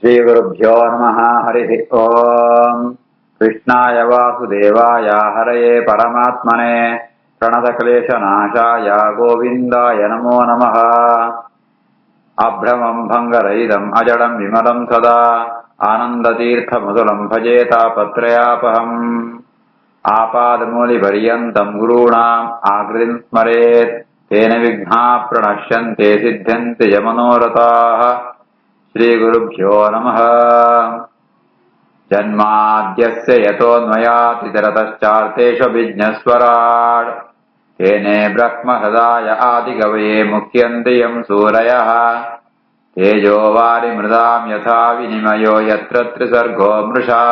श्रीगुरुभ्यो नमः। हरिः ओम्। कृष्णाय वासुदेवाय हरये परमात्मने प्रणतक्लेशनाशाय गोविन्दाय नमो नमः। अभ्रमम् भङ्गरहितम् अजडम् विमलम् सदा आनन्दतीर्थमधुरम् भजे तापत्रयापहम्। आपादमूलिपर्यन्तम् गुरूणाम् आकृतिम् स्मरेत् तेन विघ्नाः प्रणश्यन्ते सिद्ध्यन्ति च मनोरथाः। श्रीगुरुभ्यो नमः। जन्माद्यस्य यतोऽन्वयातितरतश्चार्थेष्वभिज्ञस्वराट् तेने ब्रह्महृदाय आदिकवये मुह्यन्ति यम् सूरयः। तेजो वारिमृदाम् यथा विनिमयो यत्र त्रिसर्गो मृषा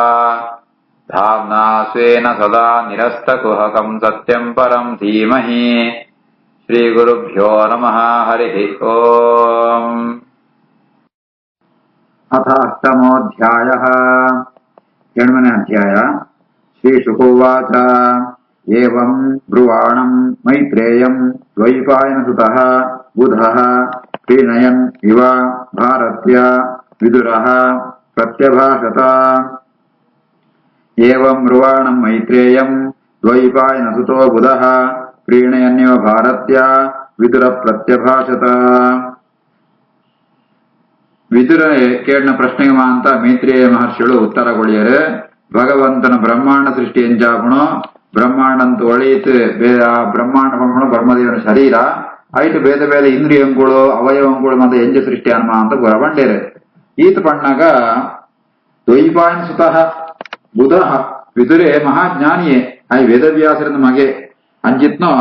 धाम्ना स्वेन सदा निरस्तकुहकम् सत्यम् परम् धीमहि। श्रीगुरुभ्यो नमः। हरिः ओम्। अथ अष्टमोऽध्यायः। एण्मने अध्याय। श्रीशुकोवाच एवम् ब्रुवाणम् मैत्रेयम् द्वैपायनसुतः बुधः प्रीणयन् इव भारत्य विदुरः प्रत्यभाषत। एवम् ब्रुवाणम् मैत्रेयम् द्वैपायनसुतो बुधः प्रीणयन्निव भारत्य विदुर प्रत्यभाषत. ವಿದುರ ಕೇಳಿನ ಪ್ರಶ್ನೆಗೆ ಮಾಂತ ಮೈತ್ರೇಯ ಮಹರ್ಷಿಗಳು ಉತ್ತರ ಕೊಡಿಯರು. ಭಗವಂತನ ಬ್ರಹ್ಮಾಂಡ ಸೃಷ್ಟಿ ಎಂಚಾಪಣೋ ಬ್ರಹ್ಮಾಂಡಂತ ಒಳೀತು ಬ್ರಹ್ಮಾಂಡ ಪಂಪಣ ಬ್ರಹ್ಮದೇವನ ಶರೀರ ಐಟು ಬೇದ ಬೇದ ಇಂದ್ರಿಯಂಗಳು ಅವಯವಗಳು ಮತ್ತೆ ಎಂಜ ಸೃಷ್ಟಿ ಅನ್ಮ ಅಂತ ಬರಬಂಡೇರು. ಈತ ಪಣ್ಣಾಗ ದ್ವೈಪಾಯನ ಸುತಃ ಬುಧ ವಿದುರೆ ಮಹಾಜ್ಞಾನಿಯೇ ಆಯ್ ವೇದವ್ಯಾಸರದ ಮಗೆ ಅಂಜಿತ್ನೋ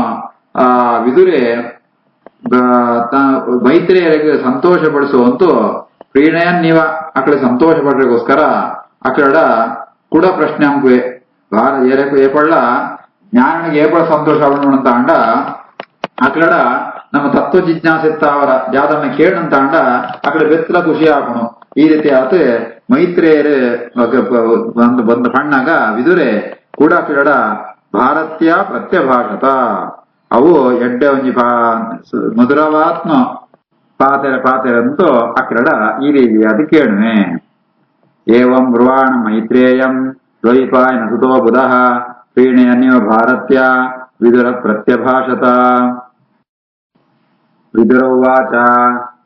ವಿದುರೆ ಮೈತ್ರೇಯರಿಗೆ ಸಂತೋಷ ಪಡಿಸುವಂತೂ ಪ್ರೀಣಯನ್ ನೀವ ಅಕಡೆ ಸಂತೋಷ ಪಡ್ರಿಗೋಸ್ಕರ ಅಕಡ ಕೂಡ ಪ್ರಶ್ನೆ ಅಂಬುವೆ ಏಪಳ್ಳ ಜ್ಞಾನಿಗೆ ಏಪಳ ಸಂತೋಷ ಅಂತ ಅಂಡ ಅಕಡ ನಮ್ಮ ತತ್ವ ಜಿಜ್ಞಾಸಿತ್ತ ಅವರ ಜಾದನ್ನ ಕೇಳಂತ ಅಂಡ ಅಕಡೆ ಬೆತ್ತಲ ಖುಷಿ ಆಗೋಣ. ಈ ರೀತಿ ಆತ ಮೈತ್ರೇಯರು ಬಂದ ಪಣ್ಣಾಗ ವಿದುರೆ ಕೂಡ ಅಕಡ ಭಾರತೀಯ ಪ್ರತ್ಯಭಾಷತ ಅವು ಎಡ್ಡೆ ಒಂಜಿ ಮಧುರವಾತ್ಮ ಪಾತೆರಂತೂ ಅಕ್ರಡ ಈ ರೀತಿ ಅದು ಕೇಳುವೆ. ಏವಂ ಬ್ರುವಾಣ ಮೈತ್ರೇಯಂ ದ್ವೈಪಾಯನ ಸುತೋ ಬುಧಃ ಪ್ರೀಣಯನ್ನಿವ ಭಾರತ್ಯ ವಿದುರ ಪ್ರತ್ಯಭಾಷತ. ವಿದುರೌವಾಚ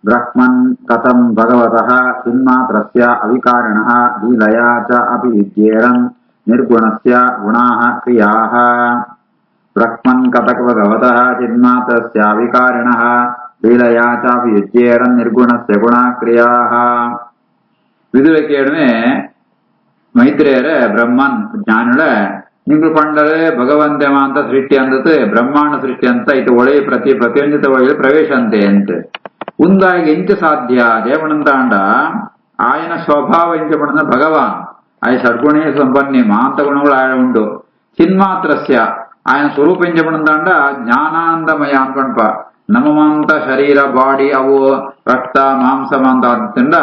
ಬ್ರಹ್ಮನ್ ಕಥಂ ಭಗವತಃ ಚಿನ್ಮಾತ್ರಸ್ಯ ಅವಿಕಾರಿಣಃ ಲೀಲಯಾ ಚ ಅಪಿ ವಿದ್ಯೇರನ್ ನಿರ್ಗುಣಸ್ಯ ಗುಣಾಃ ಕ್ರಿಯಾಃ. ಬ್ರಹ್ಮನ್ ಕಥಕ ಭಗವತಃ ಚಿನ್ಮಾತ್ರಸ್ಯ ಅವಿಕಾರಿಣಃ ಲೀಲಯಾ ಚಾಪಿ ವಿದ್ಯೇರನ್ ನಿರ್ಗುಣಸ್ಯ ಗುಣಾ ಕ್ರಿಯಾಃ. ವಿದುರ ಕೇಳುವೆ ಮೈತ್ರೇಯರ ಬ್ರಹ್ಮನ್ ಜ್ಞಾನಿಗಳ ನಿಂಗಳು ಪಂಡರೆ ಭಗವಂತ ಅಂತ ಸೃಷ್ಟಿ ಅಂದತ್ ಬ್ರಹ್ಮಾಂಡ ಸೃಷ್ಟಿ ಅಂತ ಇದು ಒಳೆ ಪ್ರತಿಯೊಂದಿತ ಒಳ್ಳೆ ಪ್ರವೇಶ ಅಂತೆ ಅಂತ ಉಂದಾಗಿ ಎಂಚ ಸಾಧ್ಯ ದೇವನಂತ ಅಂಡ ಆಯನ ಸ್ವಭಾವ ಎಂಚ ಪಡ ಭಗವಾನ್ ಆಯ ಷಡ್ಗುಣೇ ಸಂಪನ್ನಿ ಮಾಂತ ಗುಣಗಳು ಆಯ ಉಂಟು. ಚಿನ್ಮಾತ್ರಸ್ಯ ఆయన ಸ್ವರೂಪಿಂಚಪಡಂತಾಂಡ ಜ್ಞಾನಾನಂದಮಯ ಅನ್ಪಣಪ ನಮಮಂತ ಶರೀರ ಬಾಡಿ ಅವು ರಕ್ತ ಮಾಂಸ ಅಂತ ಅಂದ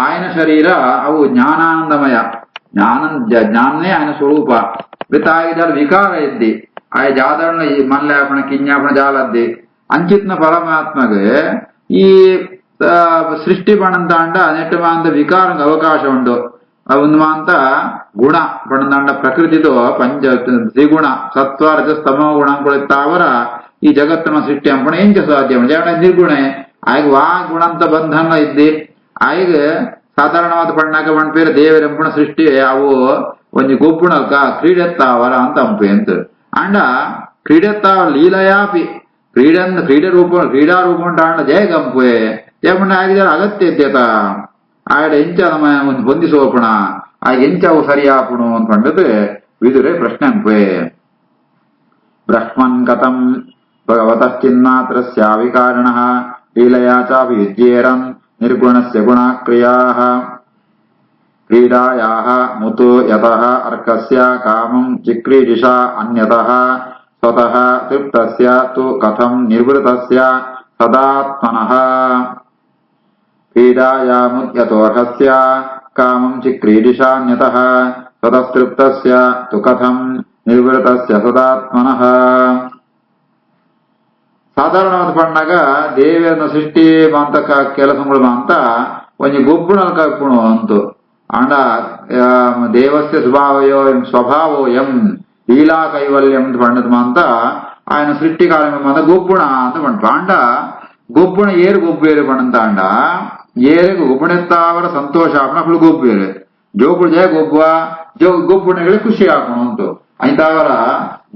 ఆయన ಶರೀರ ಅವು ಜ್ಞಾನಾನಂದಮಯ ಜ್ಞಾನನೇ ఆయన ಸ್ವರೂಪ ವಿತಾಯಿದ ವಿಕಾರ ಇದ್ದಿ ಆಯ ಜಾದರಣ ಈ ಮಲ್ಯಾಪಣ ಕಿಜ್ಞಾಪಣ ಜಾಲದ್ದಿ ಅಂಚಿತ್ನ ಪರಮಾತ್ಮಗೆ ಈ ಸೃಷ್ಟಿ ಪಣಂತಾಂಡ ನೆಟ್ಟು ಮಾಂತ ವಿಕಾರಂಗ ಅವಕಾಶ ಉಂಟು. ಒಂದು ಮಾಂತ ಗುಣ ಪಣಂದಾಂಡ ಪ್ರಕೃತಿದು ಪಂಚ ತ್ರಿಗುಣ ಸತ್ವ ರಜಸ್ತಮೋ ಗುಣಗಳಿರ್ತಾವರ ಈ ಜಗತ್ತನ ಸೃಷ್ಟಿ ಅಂಪಣ ಎಂಚ ಸಾಧ್ಯ ಜಡ ನಿರ್ಗುಣೆ ಆಯ್ಗ ವಾ ಗುಣ ಅಂತ ಬಂಧನ ಇದ್ದಿ ಆಯ್ಗ ಸಾಧಾರಣವಾದ ಪಣ್ಣಾಕ ಪಣಪೇರ ದೇವರೆಂಪಣ ಸೃಷ್ಟಿ ಅವು ಒಂದು ಗೊಬ್ಬುಣಕ ಕ್ರೀಡೆತ್ತಾವರ ಅಂತ ಅಂಪೆ ಅಂತ ಅಂಡ ಕ್ರೀಡೆತ್ತಾವ ಲೀಲಯಾಪಿ ಕ್ರೀಡಾರೂಪ ಅಂಡ ಜಯ ಗಂಪೆ ಜಯಪಣ್ಣ ಆಗಿದಾರ ಅಗತ್ಯ ಇದ್ಯತ ಆಯ್ಡ ಎಂಚ ನಮ್ಮ ಒಂದು ಹೊಂದಿಸೋಪಣ ಆಗ ಎಂಚವು ಸರಿಯಾಪುಣು ಅಂತ ಪಂಡದು ವಿದುರೆ ಪ್ರಶ್ನೆ ಅಂಪೆ. ಬ್ರಹ್ಮನ್ ಕಥಂ ಭಗವತಶ್ಚಿನ್ಮಾತ್ರಸ್ಯ ಅವಿಕಾರಿಣಃ ಲೀಲಯಾ ಚಾಪಿ ವಿದ್ಯೇರನ್ ನಿರ್ಗುಣಸ್ಯ ಗುಣಾ ಕ್ರಿಯಾಃ. ಕ್ರೀಡಾಯಾಃ ಮುತು ಯತಃ ಅರ್ಕಸ್ಯ ಕಾಮಂ ಚಿಕ್ರೀಡಿಷಾ ಅನ್ಯತಃ ಸ್ವತಃ ತೃಪ್ತಸ್ಯ ತು ಕಥಂ ನಿರ್ವೃತಸ್ಯ ಸದಾತ್ಮನಃ. ಕ್ರೀಡಾಯಾಮುದ್ಯತೋರ್ಹಸ್ಯ ಕಾಮಂ ಚಿಕ್ರೀಡಿಷಾನ್ಯತಃ ಸ್ವತಸ್ತೃಪ್ತಸ್ಯ ತು ಕಥಂ ನಿರ್ವೃತಸ್ಯ ಸದಾತ್ಮನಃ. ಸಾಧಾರಣವಾದ ಪಣ್ಣಾಗ ದೇವಿಯನ್ನ ಸೃಷ್ಟಿ ಅಂತ ಕೆಲಸಗಳು ಅಂತ ಒಂಜಿ ಗೊಬ್ಬುಣಲ್ ಕಲ್ಪುಣು ಅಂತು ಅಂಡ ದೇವಸ್ಯ ಸ್ವಭಾವೋಯಂ ಲೀಲಾ ಕೈವಲ್ಯಂ ಪಂಡದ ಅಂತ ఆయన ಸೃಷ್ಟಿ ಕಾಲ ಗೊಬ್ಬುಣ ಅಂತ ಪಂಡ ಅಂಡ ಗೊಬ್ಬುಣ ಏರು ಗೊಬ್ಬೇರು ಪಣಂತ ಅಂಡ ಏರಿಗೆ ಗೊಬ್ಬುಣೆತ್ತಾವರ ಸಂತೋಷ ಆಪಣ ಅಕ್ಕಳು ಗೊಬ್ಬೇರು ಜೋಕುಳು ಜಯ ಗೊಬ್ಬುಣಗಳಿಗೆ ಖುಷಿ ಆಪಣ ಅಂತು ಐತಾವರ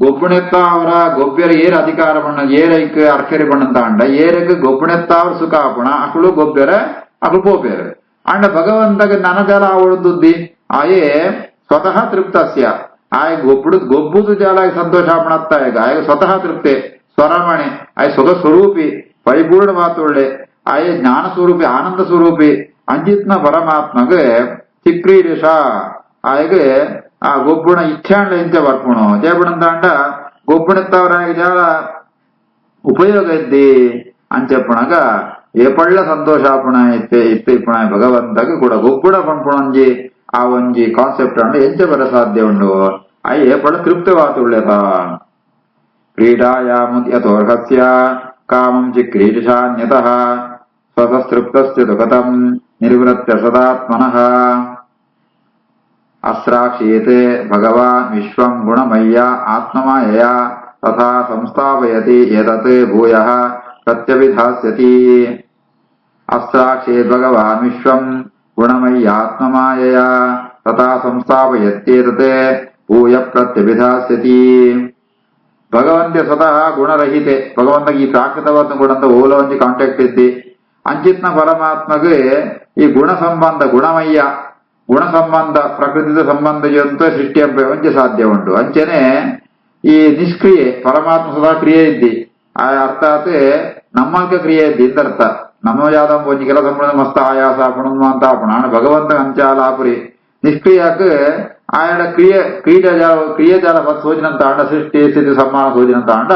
ಗೊಬ್ಬುಣೆತ್ತಾವರ ಗೊಬ್ಬೆರ ಏರು ಅಧಿಕಾರ ಪಣ್ಣ ಏರೈಕ್ ಅರ್ಕೆರಿ ಪಣಂತ ಅಂಡ ಏರಿಗೆ ಗೊಬ್ಬುಣೆತ್ತಾವರ ಸುಖ ಆಪಣ ಅಕ್ಕಳು ಗೊಬ್ಬೆರ ಅಕ್ಕಳು ಪೋಪೇರು ಅಂಡ ಭಗವಂತಗೆ ನನಜಲ ಅವಳದುದ್ದಿ ಆಯೇ ಸ್ವತಃ ತೃಪ್ತಸ್ಯ ಆಯ ಗೊಬ್ಬುದು ಜಾಲ ಸಂತೋಷ ಆಪಣತ್ತ ಆಯ ಸ್ವತಃ ತೃಪ್ತೆ ಸ್ವರಮಣೆ ಆಯ ಸ್ವಗ ಸ್ವರೂಪಿ ಪರಿಪೂರ್ಣ ಮಾತುಳ್ಳೆ ಆಯ ಜ್ಞಾನ ಸ್ವರೂಪಿ ಆನಂದ ಸ್ವರೂಪಿ ಅಂಜಿತ್ನ ಪರಮಾತ್ಮಗೆ ಚಿಕ್ರೀಡಿಶ ಆಯಗೆ ಆ ಗೊಬ್ಬುಣ ಇಚ್ಛಾಂಡ ಇಂಚ ಬರ್ಪುಣು ಜಯಪುಣಂತಾಂಡ ಗೊಬ್ಬುಣೆತ್ತವರ ಜಾಲ ಉಪಯೋಗ ಇದ್ದಿ ಅಂಚಪ್ಪಣಗ ಏಪಳ್ಳ ಸಂತೋಷಾಪುಣ ಇಪ್ಪ ಭಗವಂತಗೆ ಕೂಡ ಗೊಬ್ಬುಣ ಪಂಪುಣಂಜಿ ಆ ಒಂಜಿ ಕಾನ್ಸೆಪ್ಟ್ ಅಂಡ್ ಎಂಚ ಬರ ಸಾಧ್ಯ ಉಂಡು ಅಯ್ಯ ಏಪಳ್ಳ ತೃಪ್ತವಾತುಳ್ಳೆತ ಕ್ರೀಡಾಯಾಮುದ್ಯತೋರ್ಹಸ್ಯ ಕಾಮಂ ಚಿಕ್ರೀಡಿಶಾನ್ಯತಃ ಸ್ವತಸ್ತೃಪ್ತಸ್ಯ ದುಃಖತಂ ನಿರ್ವೃತ್ಯ ಸದಾತ್ಮನಃ ಅಸ್ರಾಕ್ಷೀತೆ ಭಗವಾನ್ ವಿಶ್ವಂ ಗುಣಮಯ್ಯ ಆತ್ಮಮಾಯಯ ತಥಾ ಸಂಸ್ಥಾಪಯತಿ ಏತತ್ ಭೂಯಃ ಪ್ರತ್ಯಭಿಧಾಸ್ಯತಿ ಅಸ್ರಾಕ್ಷೇತ್ ಭಗವಾನ್ ವಿಶ್ವಂ ಗುಣಮಯ್ಯಾತ್ಮಮಾಯಯ ತಥಾ ಸಂಸ್ಥಾಪಯತ್ಯೇತತ್ ಭೂಯ ಪ್ರತ್ಯಭಿಧಾಸ್ಯತಿ ಭಗವಂತೆ ಸ್ವತಃ ಗುಣರಹಿತೆ ಭಗವಂತಗೆ ಈ ಪ್ರಾಕೃತವಾದ ಗುಣಂತ ಓಲ ಒಂಜಿ ಕಾಂಟ್ಯಾಕ್ಟ್ ಇದ್ದಿ ಅಂಚಿತ್ನ ಪರಮಾತ್ಮಗೆ ಈ ಗುಣ ಸಂಬಂಧ ಗುಣಮಯ್ಯ ಗುಣ ಸಂಬಂಧ ಪ್ರಕೃತಿದ ಸಂಬಂಧ ಅಂತ ಸೃಷ್ಟಿ ಒಂಚೆ ಸಾಧ್ಯ ಉಂಟು ಅಂಚೆನೆ ಈ ನಿಷ್ಕ್ರಿಯೆ ಪರಮಾತ್ಮ ಸದಾ ಕ್ರಿಯೆ ಇದ್ದಿ ಆ ಅರ್ಥಾತ್ ನಮ್ಮಲ್ಕ ಕ್ರಿಯೆ ಇದ್ದಿ ಇಂದರ್ಥ ನಮ್ಮ ಯಾವ್ದ ಒಂಜಿ ಕೆಲಸ ಮಸ್ತ್ ಆಯಾಸ ಆಪಣ ಅಂತ ಆಪಣ ಭಗವಂತ ಅಂಚಾಲ ಆಪುರಿ ನಿಷ್ಕ್ರಿಯಕ್ ಆಯಡ ಕ್ರಿಯಜಾಲ ಸೋಜಿನಂತ ಆಂಡ ಸೃಷ್ಟಿ ಸ್ಥಿತಿ ಸಮ್ಮಾನ ಸೋಜಿನಂತ ಆಂಡ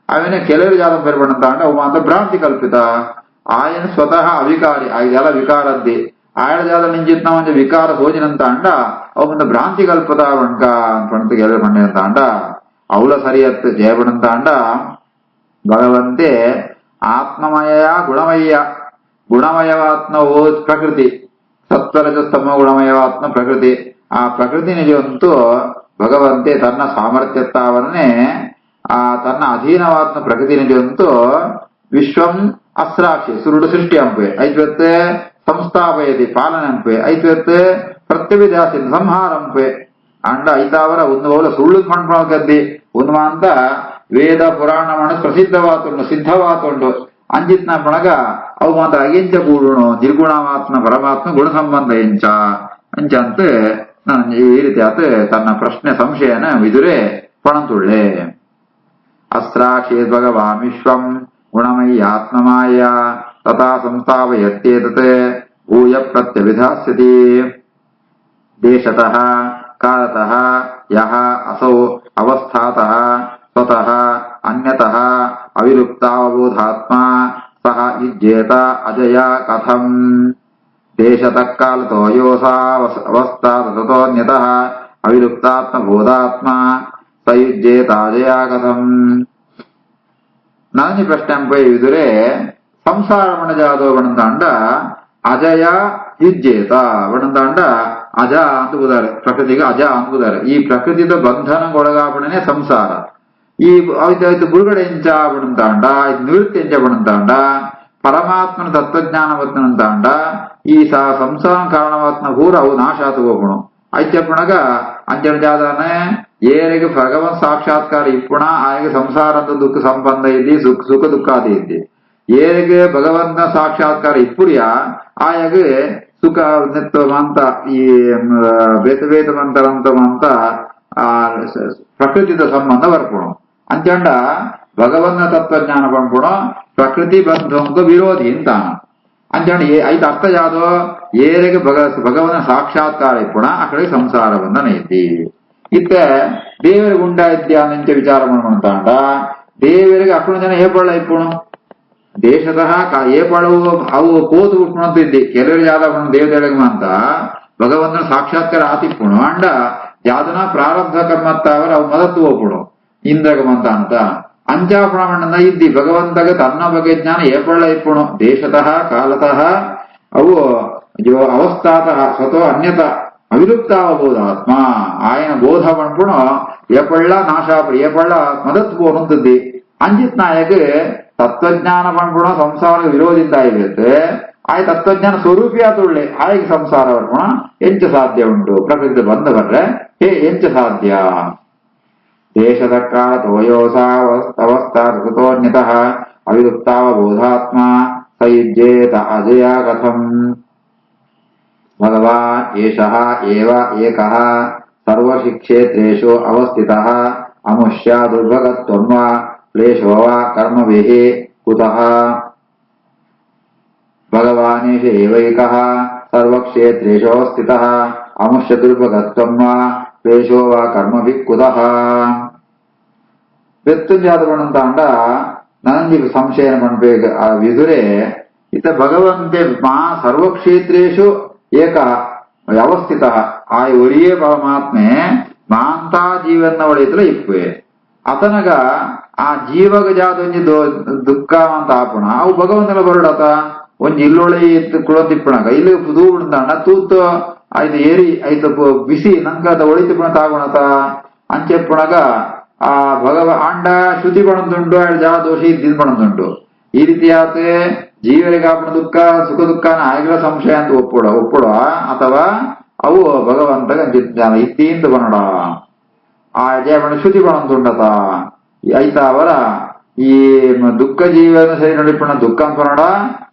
ಅವನೇ ಕೆಲವರು ಜಾಲ ಪೇರ್ಪಡಂತ ಆಂಡ ಅವ ಅಂತ ಭ್ರಾಂತಿ ಕಲ್ಪಿತ ఆయన ಸ್ವತಃ ಅವಿಕಾರಿ ಆಯ್ದೆಲ್ಲ ವಿಕಾರದ್ದಿ ಆಯಡ ಜಾಲ ನಿಂಜಿತ್ನ ಒಂಜ ವಿಕಾರ ಸೋಜಿನಂತ ಅಂಡ ಅವ ಮುಂದೆ ಭ್ರಾಂತಿ ಕಲ್ಪದ ಬಣ್ಕ ಪಣತ ಗೆಲ ಪಂಡಿನಂತ ಅಂಡ ಅವಳ ಸರಿಯತ್ ಜಯಪಡಂತ ಅಂಡ ಭಗವಂತೆ ಆತ್ಮಮಯ ಗುಣಮಯ್ಯ ಗುಣಮಯವಾತ್ಮ ಓ ಪ್ರಕೃತಿ ಸತ್ವರಜಸ್ತಮ ಗುಣಮಯವಾತ್ಮ ಪ್ರಕೃತಿ ಆ ಪ್ರಕೃತಿ ನಿಜವಂತೂ ಭಗವಂತೆ ತನ್ನ ಸಾಮರ್ಥ್ಯತ್ತಾವನ್ನೇ ಆ ತನ್ನ ಅಧೀನವಾತ್ಮ ಪ್ರಕೃತಿ ನಿಜವಂತೂ ವಿಶ್ವಂ ಅಸ್ರಾಕ್ಷಿ ಸುರುಡು ಸೃಷ್ಟಿ ಅಂಪೆ ಐತ್ವತ್ತೆ ಸಂಸ್ಥಾಪಯತಿ ಪಾಲನೆ ಅಂಪೆ ಐತ್ವತ್ತೆ ಪ್ರತ್ಯವಿಧಾಸಿ ಸಂಹಾರಂಪೆ ಅಂಡ ಐತಾವರ ಒಂದು ಓಲ ಸುಳ್ಳು ಪಂಡ್ಕದ್ದಿ ಒಂದು ಅಂತ ವೇದ ಪುರಾಣ ಮಣ ಪ್ರಸಿದ್ಧವಾತುಂಡು ಸಿದ್ಧವಾತುಂಡು ಅಂಜಿತ್ನ ಪಣಗ ಅವು ಮಾತ್ರ ಅಗೆಂಚ ಕೂಡುಣು ನಿರ್ಗುಣವಾತ್ಮ ಪರಮಾತ್ಮ ಗುಣ ಸಂಬಂಧ ಎಂಚ ಅಂಚಂತ ನಾನು ಈ ರೀತಿ ಆತ ತನ್ನ ಪ್ರಶ್ನೆ ಸಂಶಯನ ವಿದುರೆ ಪಣಂತುಳ್ಳೆ ಅಸ್ರಾಕ್ಷೇತ್ ಭಗವಾನ್ ವಿಶ್ವಂ ಗುಣಮಯ್ಯಾತ್ಮಮಾಯ ತಥಾ ಸಂಸ್ಥಾಪಯತ್ಯೇತತ್ ಭೂಯ ಪ್ರತ್ಯಭಿಧಾಸ್ಯತಿ ದೇಶತಃ ಕಾಲತಃ ಯಹ ಅಸೌ ಅವಸ್ಥಾತಃ ಸ್ವತಃ ಅನ್ಯತಃ ಅವಿರುಕ್ತಾವಬೋಧಾತ್ಮ ಸಹ ಯುಜ್ಯೇತ ಅಜಯ ಕಥಂ ದೇಶತಃ ಕಾಲತೋ ಯೋಸಾ ಅವಸ್ಥಾತ ತತೋನ್ಯತಃ ಅವಿರುಕ್ತಾತ್ಮ ಬೋಧಾತ್ಮ ಸ ಯುಜ್ಯೇತ ಅಜಯ ಕಥಂ ನಾನಿ ಪ್ರಶ್ನೆ ಇದುರೆ ಸಂಸಾರ ಬಣಜಾದೋ ಬಣಂದಾಂಡ ಅಜಯ ಯುಜ್ಯೇತ ಬಣಂದಾಂಡ ಅಜ ಅಂತ ಬುದಾರೆ ಪ್ರಕೃತಿಗೆ ಅಜ ಅಂತ ಬುದಾರೆ ಈ ಪ್ರಕೃತಿದ ಬಂಧನಗೊಳಗಾಪಣನೆ ಸಂಸಾರ ಈ ಆಯ್ತು ಬಿಡುಗಡೆ ಎಂಚ ಬಣಂತಾಂಡ ಇದು ನಿವೃತ್ತಿ ಎಂಚ ಬಣಂತಾಂಡ ಪರಮಾತ್ಮನ ತತ್ವಜ್ಞಾನವತ್ನಂತಾಂಡ ಈ ಸಂಸಾರ ಕಾರಣವಾತ್ನ ಪೂರ ಅವು ನಾಶ ಆತುಗೋಪಣು ಐತ್ಯಪ್ಪಣಗ ಅಂಜನ ಜಾದಾನೆ ಏರಿಗೆ ಭಗವನ್ ಸಾಕ್ಷಾತ್ಕಾರ ಇಪ್ಪುಣ ಆಯಗೆ ಸಂಸಾರ ಅಂತ ದುಃಖ ಸಂಬಂಧ ಇದ್ದಿ ಸುಖ ದುಃಖಾದಿ ಇದ್ದಿ ಏರಿಗೆ ಭಗವಂತ ಸಾಕ್ಷಾತ್ಕಾರ ಇಪ್ಪುರಿಯ ಆಯಗೆ ಸುಖ ಅಂತ ಈ ಬೇತವೇತವಂತರಂತ ಆ ಪ್ರಕೃತಿದ ಸಂಬಂಧ ಬರ್ಪುಣ ಅಂಚಂಡ ಭಗವಂತ ತತ್ವಜ್ಞಾನ ಪಂಪುಣ ಪ್ರಕೃತಿ ಬಂಧಂಕ ವಿರೋಧಿ ಅಂತಾನ ಅಂಚಂಡ ಐದು ಅರ್ಥ ಯಾವ್ದೋ ಏರಿಗೆ ಭಗವನ ಸಾಕ್ಷಾತ್ಕಾರ ಇಪ್ಪುಣ ಆ ಕಡೆ ಸಂಸಾರ ಬಂಧನ ಐತಿ ಇತ್ತ ದೇವರಿಗೆ ಉಂಡ ಇದ್ಯಾ ಅಂತ ವಿಚಾರ ಮಾಡ್ತಾಂಡ ದೇವರಿಗೆ ಅಕ್ಕಳು ಜನ ಏಪಳ್ಳ ಇಪ್ಪುಣು ದೇಶತಃ ಏಪಳವು ಅವು ಕೋತು ಉಟ್ಕೊಂತ ಇದ್ದಿ ಕೆಲವರು ಯಾವ್ದ ದೇವತೆಗಳಿಗೆ ಅಂತ ಭಗವಂತನ ಸಾಕ್ಷಾತ್ಕಾರ ಆತಿಪ್ಪುಣು ಅಂಡ ಯಾವ್ದನ ಪ್ರಾರಬ್ಧ ಕರ್ಮತ್ತಾವರ ಅವು ಮದತ್ತು ಹೋಗ್ಬಿಡು ಇಂದ್ರಗಮಂತ ಅಂತ ಅಂಚಾಪುಣ ಇದ್ದಿ ಭಗವಂತಗೆ ತನ್ನ ಬಗ್ಗೆ ಜ್ಞಾನ ಏಪಳ್ಳ ಇಪ್ಪುಣು ದೇಶತಃ ಕಾಲತಃ ಅವು అవస్థాత స్వతో అన్యత అవిలుప్తావబోధ ఆత్మ ఆయన బోధ పణపుణ ఏపళ్ళ నాశాపడి ఏపళ్ళ మదత్ పోనుంది ಅಂಜಿತ್ ನಾಯಕ ತತ್ವಜ್ಞಾನ ಪಣ್ಪುಣ ಸಂಸಾರ ವಿರೋಧಿತ ಇರುತ್ತೆ ಆಯ್ ತತ್ವಜ್ಞಾನ ಸ್ವರೂಪಿಯಾತುಳ್ಳೆ ಆಯ್ಕೆ ಸಂಸಾರ ಪಣ್ಪುಣ ಎಂಚ ಸಾಧ್ಯ ಉಂಟು ಪ್ರಕೃತಿ ಬಂದ ಬರ್ರೆ ಹೇ ಎಂಚ ಸಾಧ್ಯ ದೇಶದ ಕಾಲ ತೋಯೋಸಾವಸ್ಥಾ ಋತೋನ್ಯತಃ ಅವಿಲುಪ್ತಾವಬೋಧಾತ್ಮ ಸಯುಜ್ಯೇತ ಅಜಯ ಕಥಂ ಭಗವಾನ್ ಏಷಃ ಏವ ಏಕಃ ಸರ್ವಶಿಕ್ಷೇತ್ರೇಷು ಅವಸ್ಥಿತಃ ಅಮುಷ್ಯ ದುರ್ಭಗತ್ವಂ ವಾ ಕ್ಲೇಶೋ ವಾ ಕರ್ಮಭಿಃ ಕುತಃ ಭಗವಾನೇಷ ಏವೈಕಃ ಸರ್ವಕ್ಷೇತ್ರೇಷು ಅವಸ್ಥಿತಃ ಅಮುಷ್ಯ ದುರ್ಭಗತ್ವಂ ವಾ ಕ್ಲೇಶೋ ವಾ ಕರ್ಮಭಿಃ ಕುತಃ ವ್ಯತ್ತುಂಜಾತಪಣಂತಾಂಡ ನನಂಜಿ ಸಂಶಯನ ಪಣ್ಪೇಗ ಆ ವಿದುರೆ ಇತ ಭಗವಂತೆ ಮಾ ಸರ್ವಕ್ಷೇತ್ರೇಷು ಏಕ ಅವಸ್ಥಿತ ಆಯ್ ಒರಿಯೇ ಪರಮಾತ್ಮೆ ಮಾಂತಾ ಜೀವನ ಒಡೆಯತಲ ಇಪ್ಪೆ ಅತನಗ ಆ ಜೀವಗ ಜಾದೊಂಜಿ ದುಃಖ ಅಂತ ಆಪಣ ಅವು ಭಗವಂತನ ಬರಡತ ಒಂಜಿ ಇಲ್ಲೊಳಿ ಕುಳತಿಪ್ಪಣಗ ಇಲ್ಲಿ ತೂ ಬಿಡ್ತಾಂಡ ತೂತು ಆಯ್ತು ಏರಿ ಆಯ್ತು ಬಿಸಿ ನಂಗದ ಒಳಿತಿಪ್ಪಣ ತಾಗುಣತ ಅಂಚೆಪ್ಪಣಗ ಆ ಅಂಡ ಶ್ರುತಿ ಪಣದುಂಡು ಜಾ ದೋಷಿ ಇದ್ದಿದ್ ಪಣದುಂಡು ಈ ರೀತಿಯಾತ ಜೀವರಿಗಾಪಣ ದುಃಖ ಸುಖ ದುಃಖನ ಆಗಿರೋ ಸಂಶಯ ಅಂತ ಒಪ್ಪುಡ ಅಥವಾ ಅವು ಭಗವಂತಗ ಇದ್ದಿಂದ ಬನಡ ಆ ಜಯಪಣ ಶ್ರುತಿ ಪಣದುಂಡತ ಐತ ಅವರ ಈ ದುಃಖ ಜೀವನ ಸರಿ ನಡಿಪಣ ದುಃಖ ಅಂತ ಬನಡ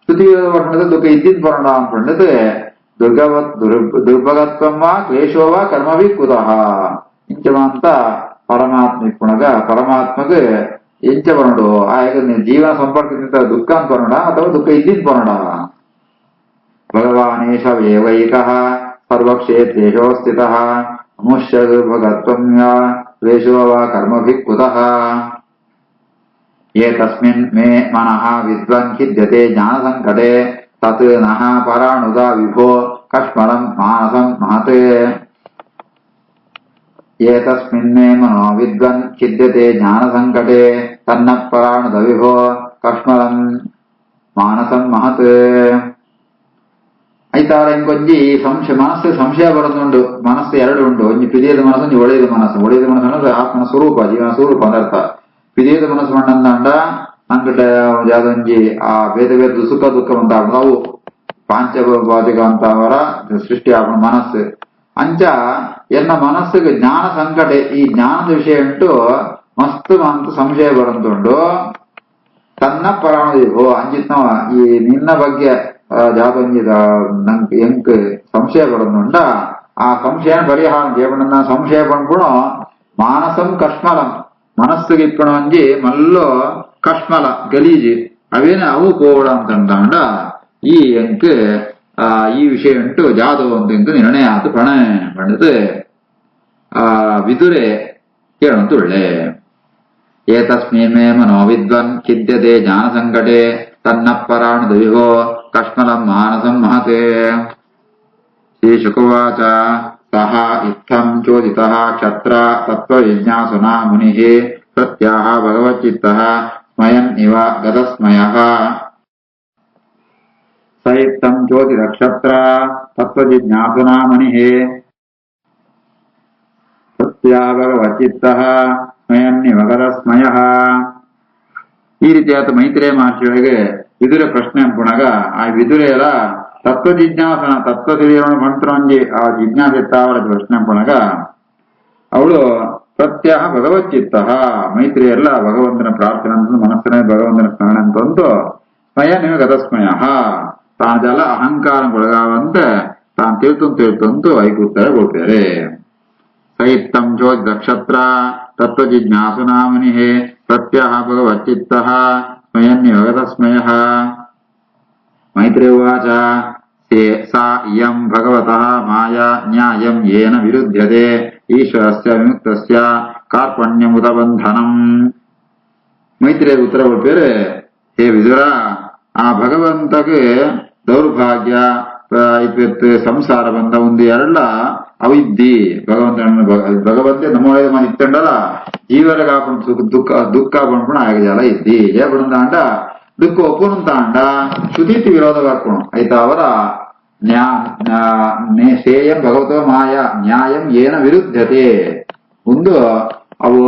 ಶ್ರುತಿ ಪಣದ ದುಃಖ ಇದ್ದಿದ್ ಬನಡ ಅನ್ಕೊಂಡದು ದುರ್ಭಗತ್ವಂ ವಾ ಕ್ಲೇಶೋ ವಾ ಕರ್ಮಭಿ ಕುತಃ ಇಂಚವಂತ ಪರಮಾತ್ಮ ಇಪ್ಪುಣಗ ಪರಮಾತ್ಮಗ ಎಂಚ ಬರಡು ಆಗ ಜೀವನ ಸಂಪರ್ಕದಿಂದ ದುಃಖ ಅಂತ ಬರೋಣ ಅಥವಾ ದುಃಖ ಇದ್ದಿದ್ ಬರೋಣ ಭಗವಾನೇಶ ಏವೈಕಃ ಸರ್ವಕ್ಷೇತ್ರೇಷು ಸ್ಥಿತಃ ಅಮುಷ್ಯ ದುರ್ಭಗತ್ವಂ ವಾ ಕ್ಲೇಶೋ ವಾ ಕರ್ಮಭಿಃ ಕುತಃ ಏತಸ್ಮಿನ್ ಮೇ ಮನಃ ವಿದ್ವನ್ ಖಿದ್ಯತೆ ಜ್ಞಾನಸಂಕಟೆ ತತ್ ನಃ ಪರಾಣುದ ವಿಭೋ ಕಶ್ಮಲಂ ಮಾನಸಂ ಮಹತ್ ಏತಸ್ಮಿನ್ನೇ ಮನೋ ವಿದ್ವನ್ ಖಿದ್ಯತೆ ಜ್ಞಾನಸಂಕಟೆ ತನ್ನ ಪರಾಣುದ ವಿಭೋ ಕಶ್ಮಲಂ ಮಾನಸಂ ಮಹತ್ ಐತಾರ ಇಂಕೊಂಜಿ ಸಂಶಯ ಮನಸ್ಸು ಸಂಶಯ ಬರೋದುಂಡು ಮನಸ್ಸು ಎರಡು ಉಂಟು ಒಂಜಿ ಪಿದಿಯದ ಮನಸ್ಸು ಒಂಜಿ ಒಳ್ಳೆಯದ ಮನಸ್ಸು ಅನ್ನೋದು ಆತ್ಮನ ಸ್ವರೂಪ ಜೀವನ ಸ್ವರೂಪ ಅದರ್ಥ ಪಿದಿಯದ ಮನಸ್ಸು ಮಣ್ಣಂದಾಂಡ ಅಂಕಟ ಯಾವ್ದೊಂಜಿ ಆ ಬೇರೆ ಬೇರೆ ಸುಖ ದುಃಖ ಅಂತ ಅವು ಪಾಂಚಭೌತಿಕ ಅಂತ ಅವರ ಸೃಷ್ಟಿ ಆಪಣ ಮನಸ್ಸು ಅಂಚ ಎನ್ನ ಮನಸ್ಸಿಗೆ ಜ್ಞಾನ ಸಂಕಟ ಈ ಜ್ಞಾನದ ವಿಷಯ ಉಂಟು ಮಸ್ತ್ ಅಂತ ಸಂಶಯ ಬರಂತುಂಡು ತನ್ನ ಪರಾಣು ಅಂಜಿತ್ನವ ಈ ನಿನ್ನ ಬಗ್ಗೆ ಜಾತೊಂಜಿದ ನಂಗೆ ಎಂಕ್ ಸಂಶಯ ಬರಂದುಂಡ ಆ ಸಂಶಯ ಪರಿಹಾರ ಜೇವಣ್ಣ ಸಂಶಯ ಪಣ್ಪುಣ ಮಾನಸಂ ಕಶ್ಮಲಂ ಮನಸ್ಸಿಗೆ ಇಪ್ಪಣ ಒಂಜಿ ಮಲ್ಲೋ ಕಶ್ಮಲ ಗಲೀಜು ಅವೇನ ಅವು ಪೋವಡ ಅಂತಂಡ ಈ ಎಂಕ್ ಈ ವಿಷಯ ಉಂಟು ಜಾದವ ಅಂತ ನಿರ್ಣಯ ಆತು ಪ್ರಣಯ ಪಂಡಿತು ವಿದುರೆ ಕೇಳಂತುಳ್ಳೆ ಏತಸ್ಮಿನ್ ಮೇ ಮನೋ ವಿದ್ವನ್ ಖಿದ್ಯತೆ ಜ್ಞಾನ ಸಂಕಟೆ ತನ್ನ ಪರಾಣುದ ವಿಭೋ ಕಶ್ಮಲಂ ಮಾನಸಂ ಮಹತೆ ಶ್ರೀ ಶುಕವಾಚ ಸಹ ಇತ್ತಂ ಚೋದಿತಃ ಕ್ಷತ್ರ ತತ್ವಜಿಜ್ಞಾಸುನಾ ಮುನಿಃ ಪ್ರತ್ಯಾಹ ಭಗವಚ್ಚಿತ್ತಃ ಸ್ಮಯನ್ ಇವ ಗತಸ್ಮಯಃ ಸೈತ್ತಂ ಜ್ಯೋತಿರ ಕ್ಷತ್ರ ತತ್ವಜಿಜ್ಞಾಸುನಾ ಮುನಿಃ ಪ್ರತ್ಯಾಹ ಭಗವಚ್ಚಿತ್ತಃ ಸ್ಮಯನ್ ಇವ ಗತಸ್ಮಯಃ. ಈ ರೀತಿಯಾದ ಮೈತ್ರೇಯ ಮಹರ್ಷಿಗಳಿಗೆ ವಿದುರ ಪ್ರಶ್ನೆ ಅನ್ಪುಣಾಗ ಆ ವಿದುರೆಯರ ತತ್ವ ಜಿಜ್ಞಾಸನ ತತ್ವ ತಿಳಿಯೋಣ ಮಂತ್ರಂಜಿ ಆ ಜಿಜ್ಞಾಸೆ ಅವರ ಪ್ರಶ್ನೆ ಅನ್ಪುಣಾಗ ಅವಳು ಪ್ರತ್ಯಾಹ ಭಗವಚ್ಚಿತ್ತ ಮೈತ್ರಿಯೆಲ್ಲ ಭಗವಂತನ ಪ್ರಾರ್ಥನೆ ಅಂತ ಮನಸ್ಸಿನ ಭಗವಂತನ ಸ್ಮರಣೆ ಅಂತಂದು ಸ್ಮಯ ನಿಮಗೆ ಗತಸ್ಮಯ ತಾನು ಜಲ ಅಹಂಕಾರಗೊಳಗಾವಂತ ತಾನು ತಿಳ್ತಂತು ಐಕೂತ್ತಾರೆ ಕೊಡ್ತಾರೆ. ಸೈತ್ತಂ ಚೋದಿತ ನಕ್ಷತ್ರ ತತ್ವ ಜಿಜ್ಞಾಸುನಾ ಮುನಿ ಪ್ರತ್ಯಾಹ ಭಗವಚ್ಚಿತ್ತ ಸ್ಮಯನ್ನಿವ ಗತಸ್ಮಯಃ. ಮೈತ್ರೇಯ ಉವಾಚ ಸಾ ಇಯಂ ಭಗವತಃ ಮಾಯಾ ನ್ಯಾಯಂ ಯೇನ ವಿರುಧ್ಯತೆ ಈಶ್ವರಸ್ಯ ವಿಮುಕ್ತಸ್ಯ ಕಾರ್ಪಣ್ಯಮುತ ಬಂಧನಂ. ಮೈತ್ರೇಯ ಉತ್ತರ ಕೊಡ್ತಾರೆ, ಹೇ ವಿದುರ, ಆ ಭಗವಂತಗೆ ದೌರ್ಭಾಗ್ಯ ಸಂಸಾರ ಬಂದ ಒಂದು ಎರಡ ಅವಿದ್ದಿ ಭಗವಂತ ನಮ್ಮ ಇತ್ತಂಡಲ್ಲ ಜೀವರಿಗೆ ದುಃಖ ಬಂದ್ಬಿಡ ಆಗಿದೆಯಲ್ಲ ಇದ್ದಿ ಏ ಬಿಡಂದ దుక్కు ఒప్పునుంతాండ శృతికి విరోధ వర్పణం అయితే అవರ సేయం భగవతో మాయ ನ್ಯಾಯಂ ಏನ ವಿರುದ್ಧತೆ ಒಂದು ಅವು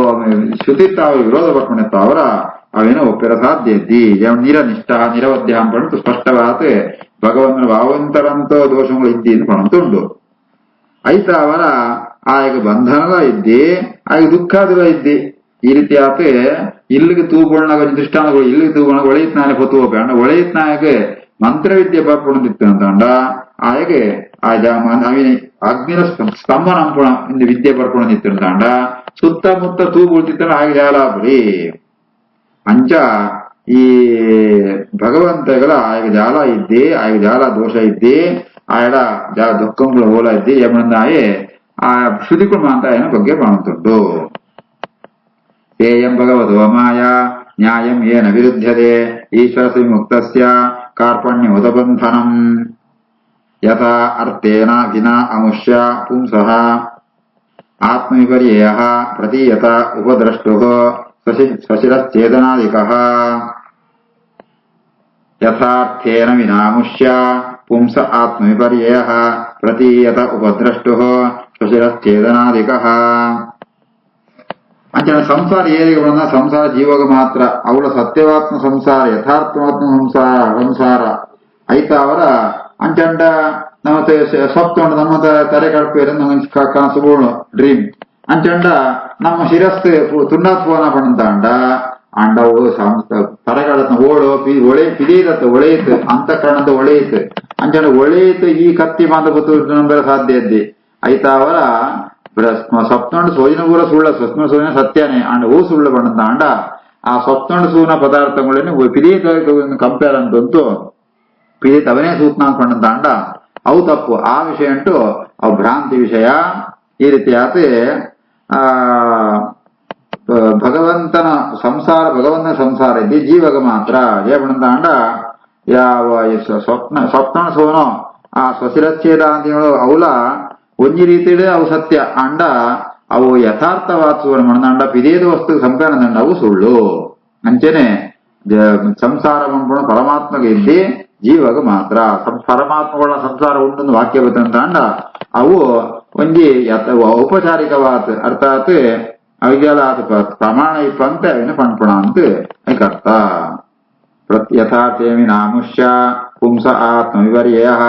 ಶ್ರುತಿ ತಾವು ವಿರೋಧ ಪಡ್ಕೊಂಡಿತ್ತು ಅವರ ಅವೇನೋ ಒಪ್ಪಿರ ಸಾಧ್ಯ ಇದ್ದಿ ನಿರನಿಷ್ಠ ನಿರವಧ್ಯ ಪಣತು ಸ್ಪಷ್ಟವಾದ ಭಗವಂತನ ಭಾವಂತರಂತೋ ದೋಷಗಳು ಇದ್ದಿ ಅಂತ ಪಣಂತುಂಡು ಐತ ಅವರ ಆಗ ಬಂಧನದ ಇದ್ದಿ ಆಗ ದುಃಖಾದಿಗಳ ಇದ್ದಿ ಈ ರೀತಿ ಆತ ಇಲ್ಲಿಗೆ ತೂಗೊಳ್ನಾಗ ದೃಷ್ಟಾನಗಳು ಇಲ್ಲಿಗೆ ತೂಗೊಳ್ನಾಗ ಒಳೆಯತ್ನಾಯ ಹೊತ್ತು ಬೇಡ ಒಳೆಯತ್ನಾಯಕ ಮಂತ್ರವಿದ್ಯೆ ಬರ್ಕೊಂಡಿತ್ತು ಅಂತಂಡ ಆಯಗೆ ಅವಿನ ಅಗ್ನಿರ ಸ್ತಂಭನ ಅಂಪುಣ ಇಂದು ವಿದ್ಯೆ ಬರ್ಕೊಂಡಿತ್ತು ಅಂತಂಡ ಸುತ್ತಮುತ್ತ ತೂಗುಳ್ತಿತ್ತಲ್ಲ ಆಗ ಜಾಲಾಪುರಿ ಅಂಚ ಈ ಭಗವಂತಗಳ ಆಯಗ ಜಾಲ ಇದ್ದಿ ಆಯಗ ಜಾಲ ದೋಷ ಇದ್ದಿ ಆಯಡ ದುಃಖಂಗಳ ಓಲ ಇದ್ದಿ ಯಮನಾಯೆ ಆ ಶ್ರುತಿಕುಳ ಅಂತ ಏನ ಬಗ್ಗೆ ಕಾಣುತ್ತುಂಟು ಸೇಯಂ ಭಗವದೋ ಮಾಯ ನ್ಯಾಯಂ ಏನ ವಿರುದ್ಧತೆ ಈಶ್ವರ ವಿಮುಕ್ತಸ್ಯ ಕಾರ್ಪಣ್ಯೋದಬಂಧನಂ ಯಥಾ ಅರ್ಥೇನ ವಿನಾ ಅಮುಷ್ಯ ಪುಂಸಃ ಆತ್ಮವಿಪರ್ಯಯಃ ಪ್ರತೀಯತ ಉಪದ್ರಷ್ಟುಃ ಸ್ವಶಿರಶ್ಚೇದನಾದಿಕಃ ಯಥಾರ್ಥೇನ ವಿನಾ ಅಮುಷ್ಯ ಪುಂಸ ಆತ್ಮವಿಪರ್ಯಯಃ ಪ್ರತೀಯತ ಉಪದ್ರಷ್ಟುಃ ಸ್ವಶಿರಶ್ಚೇದನಾದಿಕಃ ಅಂಚನ ಸಂಸಾರ ಏರಿಗೆ ಬಂದ ಸಂಸಾರ ಜೀವಗ ಮಾತ್ರ ಅವಳ ಸತ್ಯವಾತ್ಮ ಸಂಸಾರ ಯಥಾರ್ಥವಾತ್ಮ ಸಂಸಾರ ಐತ ಅವರ ಅಂಚಂಡ ನಮ್ಮ ಸಪ್ತೊಂಡು ನಮ್ಮ ತಲೆ ಕಡ್ಪೇರು ಕನಸು ಬೋಳು ಡ್ರೀಮ್ ಅಂಚಂಡ ನಮ್ಮ ಶಿರಸ್ಸು ತುಂಡಾತ್ ಪೋನ ಪಣಂತಾಂಡ ಅಂಡವು ತರಗಡತ್ನ ಓಡು ಒಳೆ ಪಿದೀದತ್ತ ಒಳೆಯಿತು ಅಂತಃಕರಣದ ಒಳೆಯಿತು ಅಂಚಂಡ ಒಳೆಯಿತು ಈ ಕತ್ತಿ ಮಾತ ಗೊತ್ತು ಸಾಧ್ಯ ಇದ್ದಿ ಐತ ಅವರ ಸಪ್ತೊಂಡು ಸೋಜಿನ ಪೂರ ಸುಳ್ಳ ಸ್ವಪ್ನ ಸೋಜಿನ ಸತ್ಯನೇ ಅಂಡ ಹೂ ಸುಳ್ಳು ಪಣಂತ ಅಂಡ ಆ ಸಪ್ತೊಂಡು ಸೂನ ಪದಾರ್ಥಗಳೇನು ಪಿದೀತ ಕಂಪೇರ್ ಅಂತಂತೂ ಪಿದೀತ ಅವನೇ ಸೂತ್ನ ಪಣಂತ ಅಂಡ ಅವು ತಪ್ಪು ಆ ವಿಷಯ ಅಂಟು ಅವು ಭ್ರಾಂತಿ ವಿಷಯ ಈ ರೀತಿ ಆತ ಭಗವಂತನ ಸಂಸಾರ ಭಗವಂತನ ಸಂಸಾರ ಇದ್ದಿ ಜೀವಗ ಮಾತ್ರ ಏಪಣಂತ ಅಂಡ ಯಾವ ಸ್ವಪ್ನ ಸೋನೋ ಆ ಸ್ವಶಿರಚ್ಛೇದ ಅಂತೇಳು ಅವಲ ಒಂಜಿ ರೀತಿಡೆ ಅವು ಸತ್ಯ ಅಂಡ ಅವು ಯಥಾರ್ಥವಾದ ಮಣದಂಡ ಪಿದೇದ ವಸ್ತು ಸಂಪೇನದಂಡ ಅವು ಸುಳ್ಳು ಅಂಚೆನೆ ಸಂಸಾರ ಮಂಪಣ ಪರಮಾತ್ಮಗೆ ಇದ್ದಿ ಜೀವಗ ಮಾತ್ರ ಪರಮಾತ್ಮಗಳ ಸಂಸಾರ ಉಂಟು ವಾಕ್ಯ ಬರ್ತಂತ ಅಂಡ ಅವು ಒಂಜಿ ಔಪಚಾರಿಕವಾದ ಅರ್ಥಾತ್ ಅವಿಗೆಲ್ಲ ಪ್ರಮಾಣ ಇಪ್ಪ ಅಂತ ಅವಿನ ಪಣ್ಪುಣ ಅಂತ ಅರ್ಥ ಯಥಾರ್ಥೇಮಿ ನಾಮುಷ್ಯ ಪುಂಸ ಆತ್ಮವಿಪರ್ಯಯಃ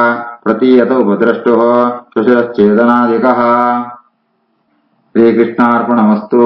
ಪ್ರತೀಯತ ಉಪದ್ರಷ್ಟುಃ ಸ್ವಶಿರಶ್ಚೇದನಾದಿಕಃ ಶ್ರೀಕೃಷ್ಣಾರ್ಪಣಮಸ್ತು.